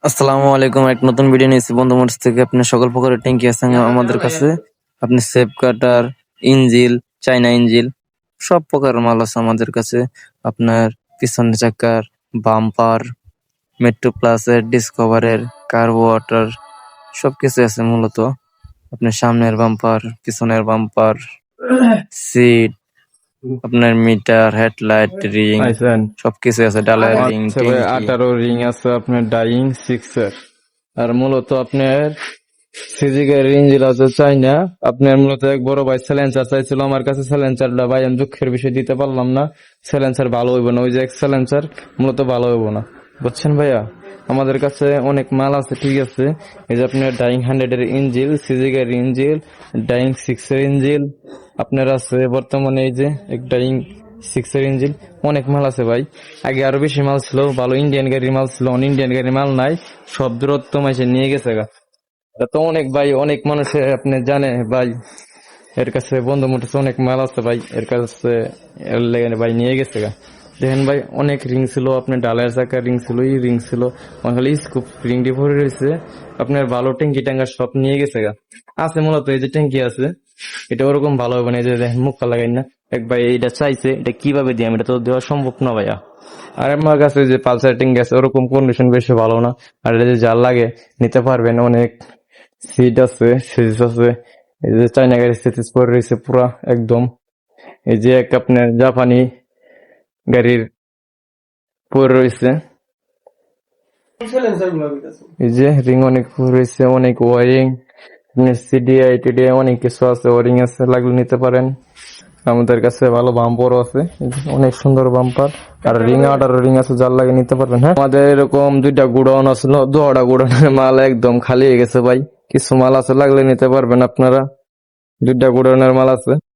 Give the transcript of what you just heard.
আসসালামু আলাইকুম। এক নতুন ভিডিও নিয়েছি বন্ধু মোটরস থেকে। আপনি সকল প্রকারের ট্যাঙ্কি আছে আমাদের কাছে। আপনি সেফ কাটার, ইঞ্জিল, চাইনা ইঞ্জিল সব প্রকারের মাল আছে আমাদের কাছে। আপনার পিছনের চাকার, বাম্পার, মেট্রো প্লাসের, ডিসকভারের, কার্বো ওয়াটার সবকিছু আছে মূলত। আপনার সামনের বাম্পার, পিছনের বাম্পার, সিট, আপনার মিটার, হেডলাইট, রিং আইসেন সবকিছু আছে। ডালার রিং, আচ্ছা ভাই, ট্যাঙ্কি। 18 রিং আছে আপনার ডাইং 6 এর। আর মূলত আপনার সিজিকের ইঞ্জিন আছে চাইনা। আপনার মূলত এক বড় ভাই স্যালেন্সার চাইছিল আমার কাছে। স্যালেন্সারটা ভাই আমি দুঃখের বিষয় দিতে পারলাম না। স্যালেন্সার ভালো হইব না, ওই যে এক স্যালেন্সার মূলত ভালো হইব না, বুঝছেন ভাইয়া। আমাদের কাছে অনেক মাল আছে, ঠিক আছে। এই যে আপনার ডাইং 100 এর ইঞ্জিল, সিজিকের ইঞ্জিল, ডাইং 6 এর ইঞ্জিল আপনার আছে বর্তমানে। এই যে এক ডাইং 6 এর ইঞ্জিল, অনেক মাল আছে ভাই। আগে আরো বেশি মাল ছিল, ভালো ইন্ডিয়ান গাড়ির মাল ছিল। ইন্ডিয়ান গাড়ির মাল নাই, সব দূরত্ব মাইসে নিয়ে গেছে গা। এটা তো অনেক ভাই, অনেক মানুষে আপনি জানে ভাই, এর কাছে বন্ধু মোটরস অনেক মাল আছে ভাই এর কাছে। এর লেগে ভাই নিয়ে গেছে গা। দেখেন ভাই, অনেক রিং ছিল, আপনার ডালার চাকার রিং ছিল, এই রিং ছিল, খালি স্কুপ রিং দিয়ে ভরে রয়েছে। আপনার ভালো ট্যাঙ্কি ট্যাঙ্গার সব নিয়ে গেছে গা। আছে মূলত এই যে ট্যাঙ্কি আছে, এটা ওরকম ভালো হবে না। এই যে দেখেন মুখটা লাগাই না। এক ভাই এটা চাইছে, এটা কিভাবে দিই আমি, এটা তো দেওয়া সম্ভব না ভাইয়া। আর আমার কাছে যে পালসার ট্যাঙ্কি আছে, ওরকম কন্ডিশন বেশি ভালো না। আর এটা যে যার লাগে নিতে পারবেন, অনেক সিট আছে, সিরিজ আছে। এই যে চাইনা গাড়ির সিরিজ পরে রয়েছে পুরা একদম। এই যে এক আপনার জাপানি গাড়ির পরে রয়েছে। এই যে রিং অনেক পরে রয়েছে, অনেক ওয়ারিং, সিডিআই টিডিআই অনেক কিছু আছে, ওয়ারিং আছে, লাগলে নিতে পারেন। আমাদের কাছে ভালো বাম্পারও আছে, এই যে অনেক সুন্দর বাম্পার। আর রিং আটার রিং আছে, যার লাগে নিতে পারবেন। হ্যাঁ, আমাদের এরকম 2টা গুডাউন আছিল, 2টা গুডাউনের মাল একদম খালি হয়ে গেছে ভাই। কিছু মাল আছে, লাগলে নিতে পারবেন আপনারা। 2টা গুডাউনের মাল আছে।